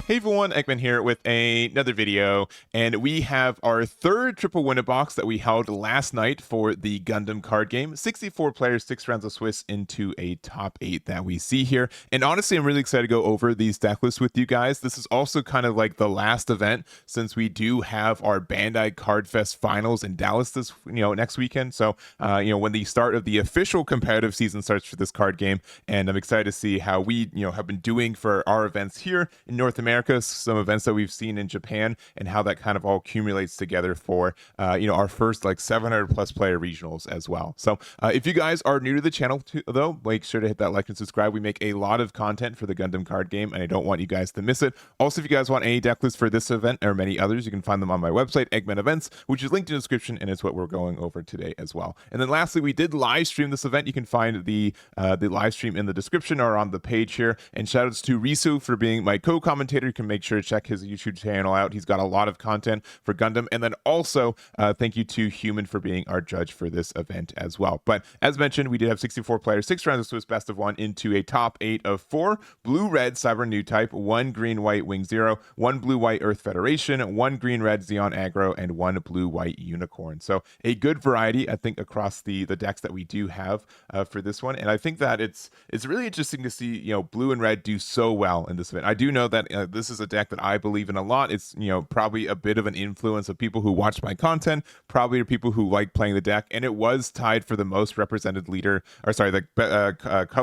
Hey everyone, Eggman here with another video, and we have our third triple winner box that we held last night for the Gundam card game. 64 players, 6 rounds of Swiss into a top 8 that we see here. And honestly, I'm really excited to go over these deck lists with you guys. This is also kind of like the last event since we do have our Bandai Card Fest finals in Dallas this next weekend. So when the start of the official competitive season starts for this card game, and I'm excited to see how we have been doing for our events here in North America, some events that we've seen in Japan, and how that kind of all accumulates together for our first like 700 plus player regionals as well. So if you guys are new to the channel though, make sure to hit that like and subscribe. We make a lot of content for the Gundam card game, and I don't want you guys to miss it. Also, if you guys want any deck lists for this event or many others, you can find them on my website, Eggman Events, which is linked in the description, and it's what we're going over today as well. And then lastly, we did live stream this event. You can find the live stream in the description or on the page here. And shout outs to Risu for being my co-commentator. You can make sure to check his YouTube channel out. He's got a lot of content for Gundam. And then also thank you to Human for being our judge for this event as well. But as mentioned, we did have 64 players, 6 rounds of Swiss best of 1 into a top 8 of 4 blue-red Cyber-Newtype, 1 green-white Wing Zero, 1 blue-white Earth Federation, 1 green-red Zeon Aggro, and 1 blue-white Unicorn. So a good variety, I think, across the decks that we do have for this one. And I think that it's really interesting to see blue and red do so well in this event. I do know that this is a deck that I believe in a lot. It's probably a bit of an influence of people who watch my content, probably are people who like playing the deck, and it was tied for the most represented color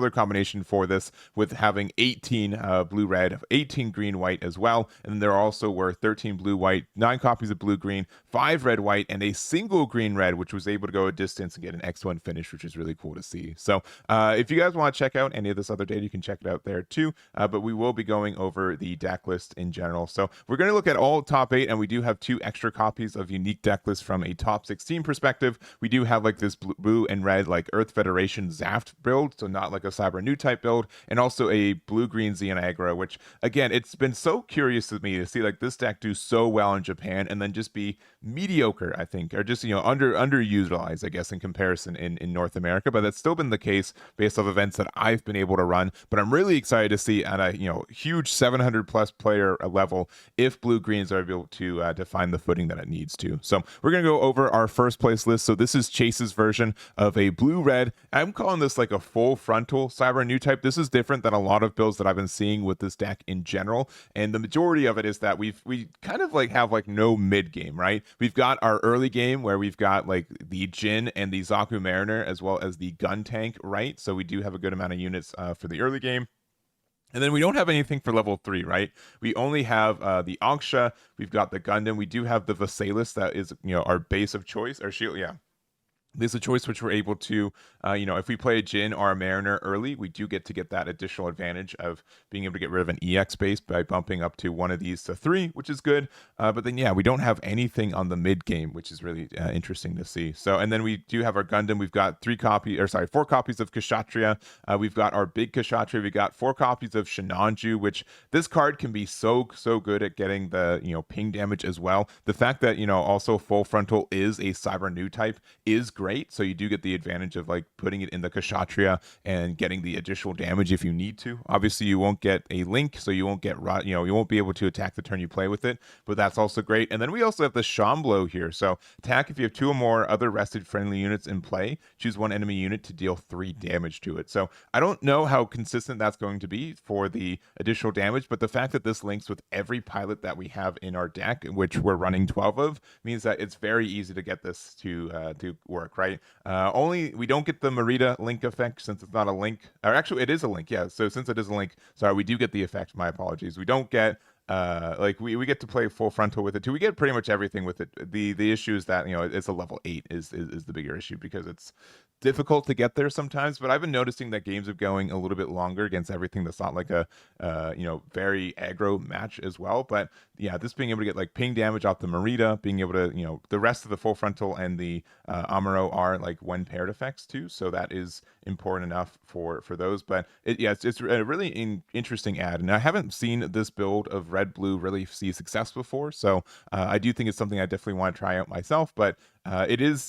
combination for this, with having 18 blue-red, 18 green-white as well. And then there also were 13 blue-white, 9 copies of blue-green, 5 red-white, and a single green-red, which was able to go a distance and get an X1 finish, which is really cool to see. So if you guys want to check out any of this other data, you can check it out there too. But we will be going over the deck list in general. So we're going to look at all top 8, and we do have 2 extra copies of unique deck lists from a top 16 perspective. We do have like this blue and red like Earth Federation ZAFT build, so not like a Cyber-Newtype build, and also a blue-green Zeon Aggro, which again, it's been so curious to me to see like this deck do so well in Japan and then just be mediocre, I think, or just underutilized, I guess, in comparison in North America. But that's still been the case based off events that I've been able to run. But I'm really excited to see at a huge 700 plus player level if blue greens are able to find the footing that it needs to. So we're gonna go over our first place list. So this is Chase's version of a blue red. I'm calling this like a full frontal Cyber-Newtype. This is different than a lot of builds that I've been seeing with this deck in general, and the majority of it is that we kind of like have like no mid game, right? We've got our early game where we've got like the Jin and the Zaku Mariner as well as the gun tank, right? So we do have a good amount of units for the early game. And then we don't have anything for level 3, right? We only have the Anksha, we've got the Gundam, we do have the Vasalis that is, our base of choice, our shield, yeah. There's a choice which we're able to, if we play a Jin or a Mariner early, we do get that additional advantage of being able to get rid of an EX base by bumping up to one of these to 3, which is good. But then, yeah, we don't have anything on the mid game, which is really interesting to see. So, and then we do have our Gundam. We've got 4 copies of Kshatriya. We've got our big Kshatriya. We got 4 copies of Shinanju, which this card can be so good at getting the, ping damage as well. The fact that, also full frontal is a Cyber-Newtype is great, so you do get the advantage of like putting it in the Kshatriya and getting the additional damage if you need to. Obviously you won't get a link, so you won't get you won't be able to attack the turn you play with it, but that's also great. And then we also have the Shamblo here, so attack if you have 2 or more other rested friendly units in play, choose 1 enemy unit to deal 3 damage to it. So I don't know how consistent that's going to be for the additional damage, but the fact that this links with every pilot that we have in our deck, which we're running 12 of, means that it's very easy to get this to work, right? Only we don't get the Merida link effect since it's not a link, or actually it is a link, yeah. So since it is a link, sorry, we do get the effect. My apologies. We don't get we get to play full frontal with it too. We get pretty much everything with it. The issue is that it's a level 8 is the bigger issue, because it's difficult to get there sometimes. But I've been noticing that games are going a little bit longer against everything that's not like a very aggro match as well. But yeah, this being able to get like ping damage off the Merida, being able to the rest of the full frontal and the Amuro are like when paired effects too, so that is important enough for those. But it's a really interesting ad, and I haven't seen this build of red blue really see success before, so I do think it's something I definitely want to try out myself. But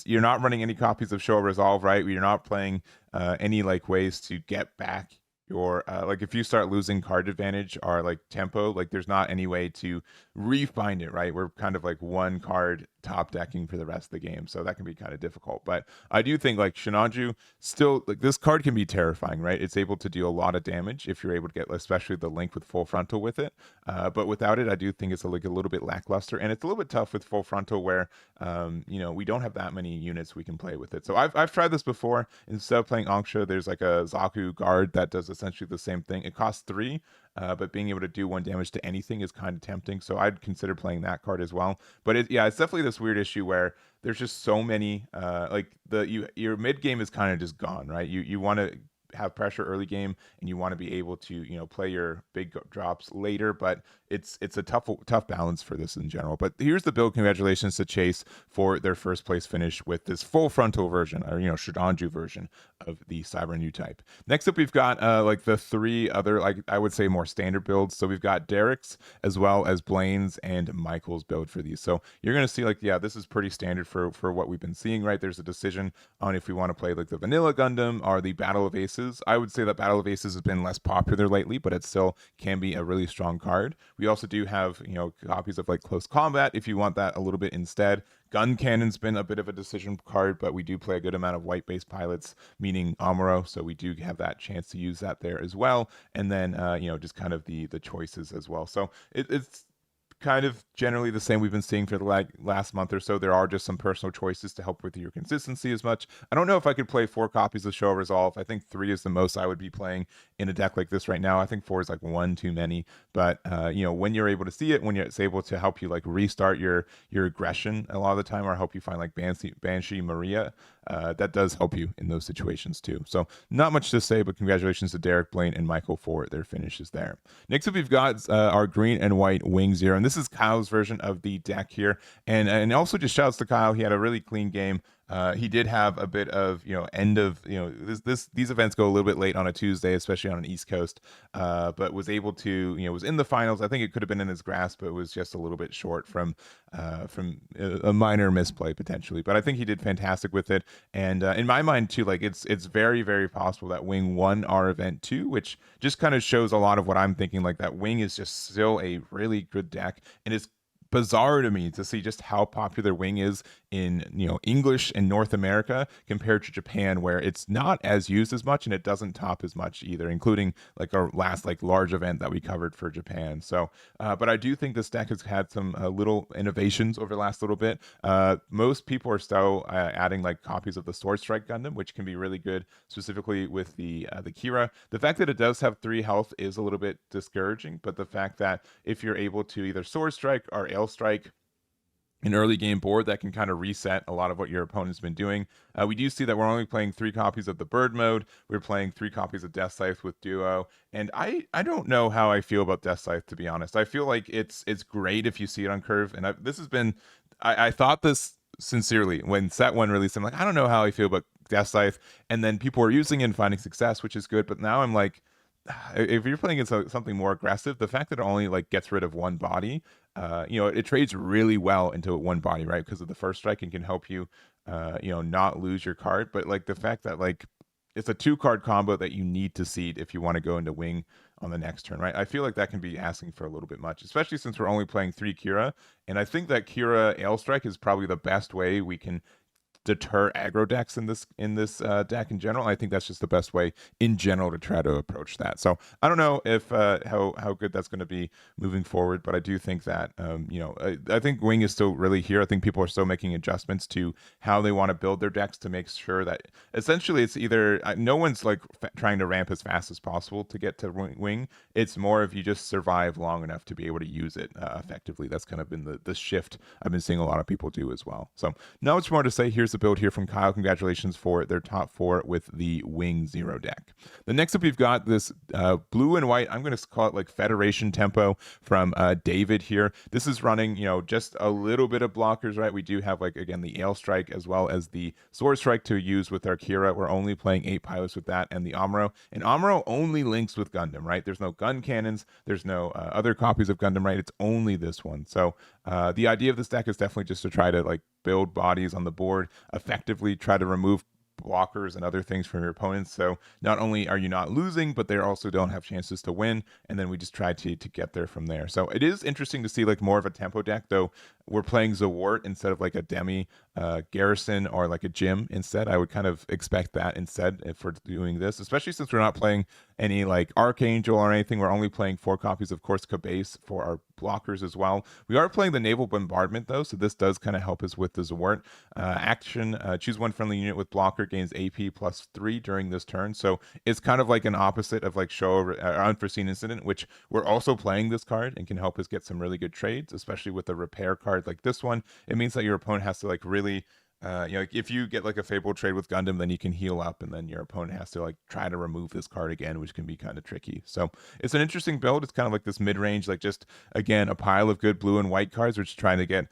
you're not running any copies of Show Resolve, right? You're not playing any like ways to get back your like if you start losing card advantage or like tempo, like there's not any way to refind it, right? We're kind of like one card top decking for the rest of the game, so that can be kind of difficult. But I do think like Shinanju still, like this card can be terrifying, right? It's able to do a lot of damage if you're able to get especially the link with full frontal with it. But without it, I do think it's like a little bit lackluster, and it's a little bit tough with full frontal where you know, we don't have that many units we can play with it. So I've tried this before. Instead of playing Angsha, there's like a Zaku guard that does essentially the same thing. It costs 3, but being able to do 1 damage to anything is kind of tempting. So I'd consider playing that card as well. But yeah, it's definitely this weird issue where there's just so many like your mid game is kind of just gone, right? You want to have pressure early game and you want to be able to, you know, play your big drops later, but it's a tough balance for this in general. But here's the build. Congratulations to Chase for their first place finish with this full frontal version, or, you know, Shidanju version of the Cyber-Newtype. Next up, we've got like the 3 other, like I would say, more standard builds. So we've got Derek's as well as Blayne's and Michael's build for these. So you're going to see like, yeah, this is pretty standard for what we've been seeing, right? There's a decision on if we want to play like the vanilla Gundam or the Battle of Aces. I would say that Battle of Aces has been less popular lately, but it still can be a really strong card. We also do have, you know, copies of like Close Combat if you want that a little bit instead. Gun Cannon's been a bit of a decision card, but we do play a good amount of white-based pilots, meaning Amuro, so we do have that chance to use that there as well. And then, you know, just kind of the choices as well. So it's kind of generally the same we've been seeing for the last month or so. There are just some personal choices to help with your consistency as much. I don't know if I could play 4 copies of Show of Resolve. I think 3 is the most I would be playing in a deck like this right now. I think 4 is like 1 too many. But you know, when you're able to see it, when it's able to help you like restart your aggression a lot of the time, or help you find like Banshee Maria, that does help you in those situations too. So not much to say, but congratulations to Derek, Blayne, and Michael for their finishes there. Next up, we've got our green and white Wing Zero, and this is Kyle's version of the deck here. And also just shouts to Kyle. He had a really clean game. He did have a bit of, you know, end of, you know, these events go a little bit late on a Tuesday, especially on an East Coast, but was able to, you know, was in the finals. I think it could have been in his grasp, but it was just a little bit short from a minor misplay potentially. But I think he did fantastic with it. And in my mind too, like it's very, very possible that Wing won our event too, which just kind of shows a lot of what I'm thinking. Like that Wing is just still a really good deck, and it's bizarre to me to see just how popular Wing is in, you know, English and North America compared to Japan, where it's not as used as much and it doesn't top as much either, including like our last like large event that we covered for Japan. So but I do think this deck has had some little innovations over the last little bit. Most people are still adding like copies of the Sword Strike Gundam, which can be really good, specifically with the Kira. The fact that it does have 3 health is a little bit discouraging, but the fact that if you're able to either Sword Strike or Strike an early game board, that can kind of reset a lot of what your opponent's been doing. We do see that we're only playing 3 copies of the Bird mode. We're playing 3 copies of Death Scythe with Duo, and I don't know how I feel about Death Scythe, to be honest. I feel like it's great if you see it on curve, and this has been I thought this sincerely when set 1 released. I'm like, I don't know how I feel about Death Scythe, and then people are using it and finding success, which is good. But now I'm like, if you're playing against something more aggressive, the fact that it only like gets rid of 1 body, you know, it trades really well into 1 body, right? Because of the first strike and can help you, you know, not lose your card. But like the fact that like it's a 2-card combo that you need to seed if you want to go into Wing on the next turn, right? I feel like that can be asking for a little bit much, especially since we're only playing 3 Kira. And I think that Kira Ailstrike is probably the best way we can deter aggro decks in this deck in general. I think that's just the best way in general to try to approach that. So I don't know if how good that's going to be moving forward, but I do think that you know, I think Wing is still really here. I think people are still making adjustments to how they want to build their decks to make sure that essentially it's either no one's like trying to ramp as fast as possible to get to Wing. It's more if you just survive long enough to be able to use it effectively. That's kind of been the shift I've been seeing a lot of people do as well. So not much more to say. Here's the build here from Kyle. Congratulations for their top 4 with the Wing Zero deck. The next up, we've got this blue and white, I'm going to call it like Federation tempo from David here. This is running, you know, just a little bit of blockers, right? We do have like, again, the Ale Strike as well as the Sword Strike to use with our Kira. We're only playing 8 pilots with that and the Amuro. And Amuro only links with Gundam, right? There's no gun cannons. There's no other copies of Gundam, right? It's only this one. So the idea of this deck is definitely just to try to like build bodies on the board effectively, try to remove blockers and other things from your opponents. So not only are you not losing, but they also don't have chances to win. And then we just try to get there from there. So it is interesting to see like more of a tempo deck, though. We're playing Zawart instead of like a Demi, Garrison, or like a Jim instead. I would kind of expect that instead if we're doing this, especially since we're not playing any like Archangel or anything. We're only playing 4 copies of Corsica base for our blockers as well. We are playing the Naval Bombardment though, so this does kind of help us with the Zawart action. Choose one friendly unit with blocker, gains AP +3 during this turn. So it's kind of like an opposite of like show or unforeseen incident, which we're also playing this card and can help us get some really good trades, especially with a repair card like this one. It means that your opponent has to like really if you get like a favorable trade with Gundam, then you can heal up, and then your opponent has to like try to remove this card again, which can be kind of tricky. So it's an interesting build. It's kind of like this mid-range, like just again a pile of good blue and white cards. We're just trying to get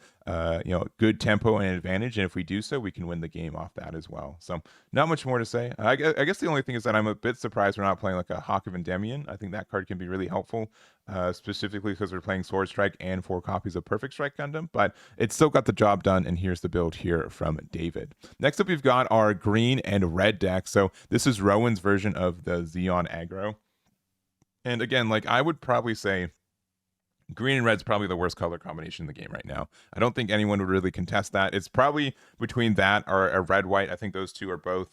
good tempo and advantage, and if we do so, we can win the game off that as well. So not much more to say. I guess the only thing is that I'm a bit surprised we're not playing like a Hawk of Endymion. I think that card can be really helpful, specifically because we're playing Sword Strike and 4 copies of Perfect Strike Gundam, but it still got the job done, and here's the build here from David. Next up, we've got our green and red deck. So this is Rowan's version of the Zeon Aggro. And again, like I would probably say green and red's probably the worst color combination in the game right now. I don't think anyone would really contest that. It's probably between that or a red-white. I think those two are both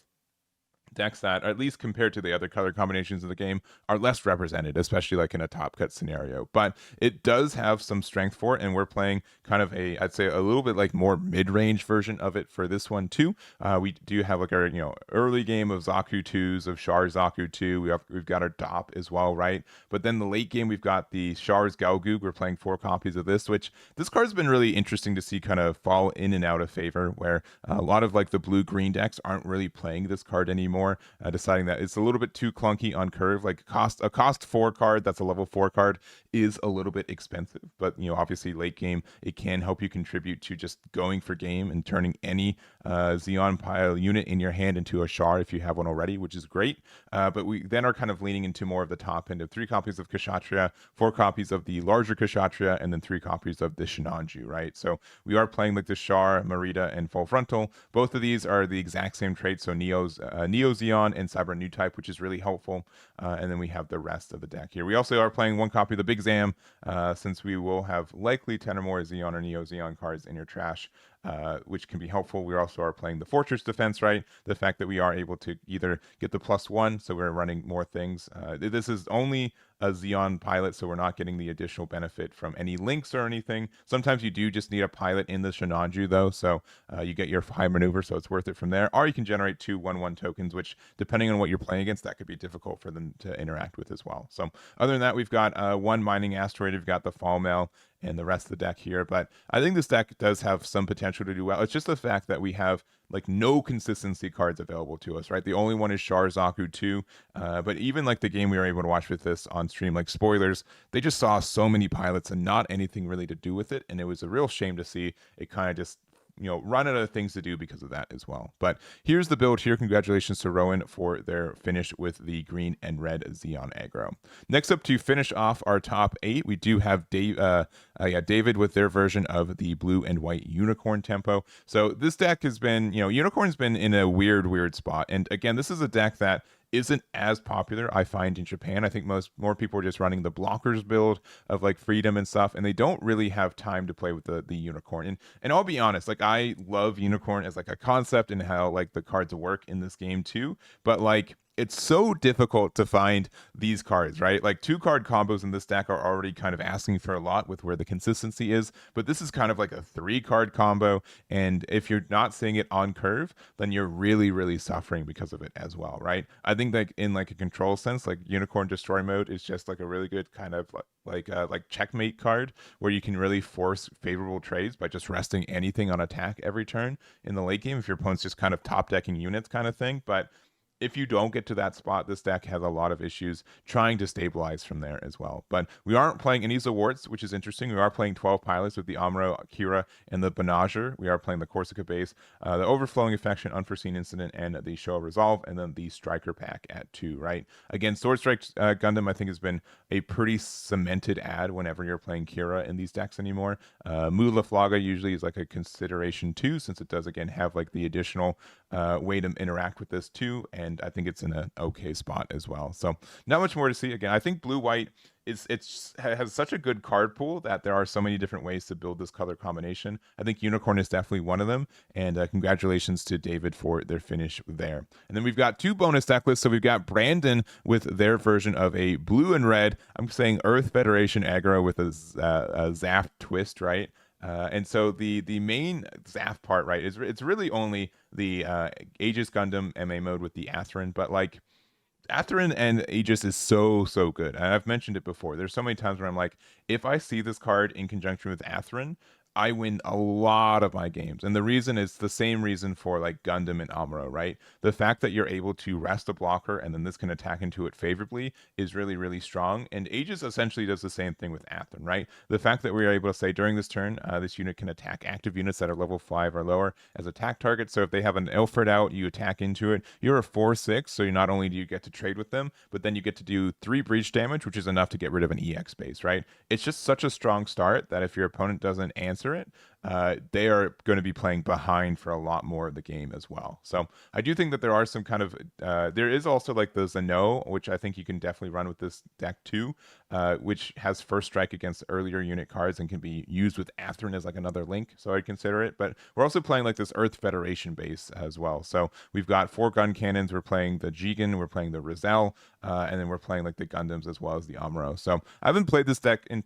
decks that, at least compared to the other color combinations in the game, are less represented, especially like in a top cut scenario. But it does have some strength for it, and we're playing kind of I'd say a little bit like more mid-range version of it for this one too. We do have like our early game of Zaku 2s, of Char Zaku 2. We've got our Dop as well, right? But then the late game we've got the Char's Galgug. We're playing 4 copies of this, which this card's been really interesting to see kind of fall in and out of favor, where a lot of like the blue-green decks aren't really playing this card anymore. Deciding that it's a little bit too clunky on curve. Like a cost 4 card that's a level 4 card is a little bit expensive, but obviously late game it can help you contribute to just going for game and turning any Zeon pile unit in your hand into a Char if you have one already, which is great. But we then are kind of leaning into more of the top end of 3 copies of Kshatriya, 4 copies of the larger Kshatriya, and then 3 copies of the Shinanju, right? So we are playing like the Char, Merida, and Full Frontal. Both of these are the exact same trade, so Neo Zeon and Cyber-Newtype, which is really helpful. And then we have the rest of the deck here. We also are playing 1 copy of the Big Zam, since we will have likely 10 or more Zeon or Neo Zeon cards in your trash, which can be helpful. We also are playing the Fortress Defense, right? The fact that we are able to either get the +1, so we're running more things. This is only a Zeon pilot, so we're not getting the additional benefit from any links or anything. Sometimes you do just need a pilot in the Shinanju, though, so you get your high maneuver, so it's worth it from there. Or you can generate 2 1/1 tokens, which, depending on what you're playing against, that could be difficult for them to interact with as well. So other than that, we've got 1 mining asteroid, we've got the Fall Mail, and the rest of the deck here. But I think this deck does have some potential to do well. It's just the fact that we have like no consistency cards available to us, right? The only one is Char Zaku 2. But even like the game we were able to watch with this on stream, like spoilers, they just saw so many pilots and not anything really to do with it. And it was a real shame to see it kind of just run out of things to do because of that as well. But here's the build here. Congratulations to Rowan for their finish with the green and red Zeon Aggro. Next up, to finish off our top 8, we do have David with their version of the blue and white Unicorn tempo. So this deck has been, Unicorn's been in a weird spot. And again, this is a deck that isn't as popular, I find, in Japan. I think more people are just running the blockers build of like Freedom and stuff, and they don't really have time to play with the Unicorn. And I'll be honest, like I love Unicorn as like a concept and how like the cards work in this game too, but like it's so difficult to find these cards, right? Like 2-card combos in this deck are already kind of asking for a lot with where the consistency is, but this is kind of like a 3-card combo, and if you're not seeing it on curve, then you're really suffering because of it as well, right? I think like in like a control sense, like Unicorn Destroy mode is just like a really good kind of like checkmate card where you can really force favorable trades by just resting anything on attack every turn in the late game if your opponent's just kind of top decking units kind of thing. But if you don't get to that spot, this deck has a lot of issues trying to stabilize from there as well. But we aren't playing any Zawarts, which is interesting. We are playing 12 pilots with the Amuro, Akira, and the Banager. We are playing the Corsica base, the Overflowing Affection, Unforeseen Incident, and the Show of Resolve, and then the Striker pack at 2, right? Again, Sword Strike Gundam, I think, has been a pretty cemented ad whenever you're playing Kira in these decks anymore. Mula Flaga usually is like a consideration too, since it does, again, have like the additional way to interact with this too, and I think it's in an okay spot as well. So not much more to see. Again, I think blue-white has such a good card pool that there are so many different ways to build this color combination. I think Unicorn is definitely one of them, and congratulations to David for their finish there. And then we've got 2 bonus deck lists. So we've got Brandyn with their version of a blue and red, I'm saying Earth Federation aggro with a ZAFT twist, right? And so the main ZAFT part, right, is it's really only the Aegis Gundam MA mode with the Atherin, but like Atherin and Aegis is so good. And I've mentioned it before. There's so many times where I'm like, if I see this card in conjunction with Atherin, I win a lot of my games. And the reason is the same reason for like Gundam and Amuro, right? The fact that you're able to rest a blocker and then this can attack into it favorably is really strong. And Aegis essentially does the same thing with Atherin, right? The fact that we are able to say during this turn, this unit can attack active units that are level 5 or lower as attack targets. So if they have an Ilford out, you attack into it. You're a 4/6, so not only do you get to trade with them, but then you get to do 3 breach damage, which is enough to get rid of an EX base, right? It's just such a strong start that if your opponent doesn't answer it, they are going to be playing behind for a lot more of the game as well. So I do think that there are some kind of there is also like the Zeno, which I think you can definitely run with this deck too, which has first strike against earlier unit cards and can be used with Atherin as like another link, so I'd consider it. But we're also playing like this Earth Federation base as well. So we've got 4 gun cannons, we're playing the Jigen, we're playing the Rizal, and then we're playing like the Gundams as well as the Amuro. So I haven't played this deck in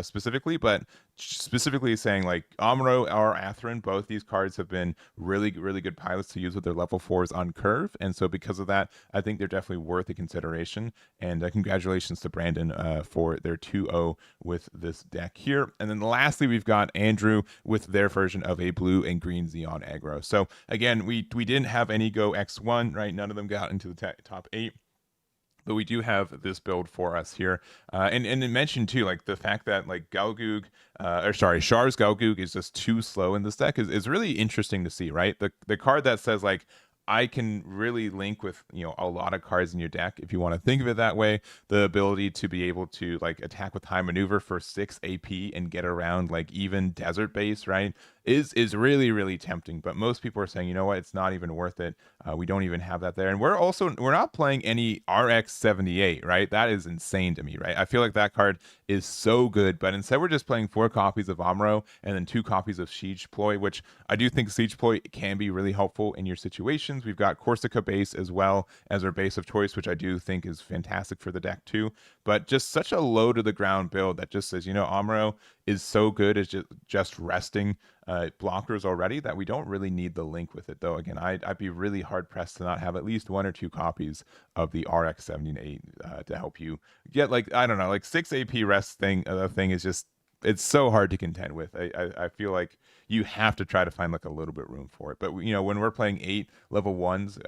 specifically, but specifically saying like Amuro or Atherin, both these cards have been really good pilots to use with their level 4s on curve, and so because of that, I think they're definitely worth a consideration. And congratulations to Brandyn for their 2-0 with this deck here. And then lastly, we've got Andrew with their version of a blue and green Zeon aggro. So again, we didn't have any go X1, right? None of them got into the top 8. But we do have this build for us here. And it mentioned too, like the fact that like Char's Galgoog is just too slow in this deck is really interesting to see, right? The card that says like, I can really link with, a lot of cards in your deck, if you want to think of it that way. The ability to be able to like attack with high maneuver for 6 AP and get around like even desert base, right, is really tempting. But most people are saying, you know what, it's not even worth it. We don't even have that there. And we're not playing any RX-78, right? That is insane to me, right? I feel like that card is so good, but instead we're just playing 4 copies of Amuro and then 2 copies of Siege Ploy, which I do think Siege Ploy can be really helpful in your situations. We've got Corsica base as well as our base of choice, which I do think is fantastic for the deck too. But just such a low to the ground build that just says, Amuro is so good as just resting blockers already that we don't really need the link with it. Though again, I'd be really hard pressed to not have at least 1 or 2 copies of the RX-78 to help you get like, I don't know, like 6 AP rest thing. The thing is just, it's so hard to contend with. I feel like you have to try to find like a little bit room for it. But when we're playing 8 level 1s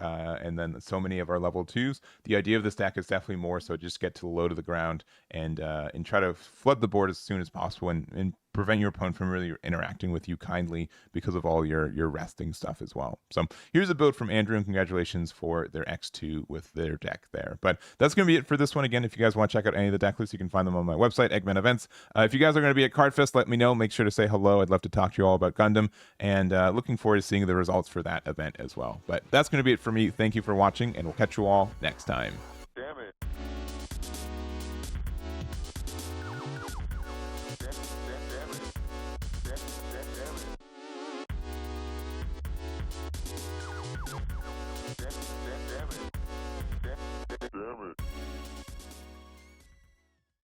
and then so many of our level 2s, the idea of this deck is definitely more so just get to the low to the ground and try to flood the board as soon as possible and prevent your opponent from really interacting with you kindly because of all your resting stuff as well. So here's a build from Andrew, and congratulations for their X2 with their deck there. But that's going to be it for this one. Again, if you guys want to check out any of the deck lists, you can find them on my website, Eggman Events. If you guys are going to be at Cardfest, let me know. Make sure to say hello. I'd love to talk to you all about Gundam, and looking forward to seeing the results for that event as well. But that's going to be it for me. Thank you for watching, and we'll catch you all next time.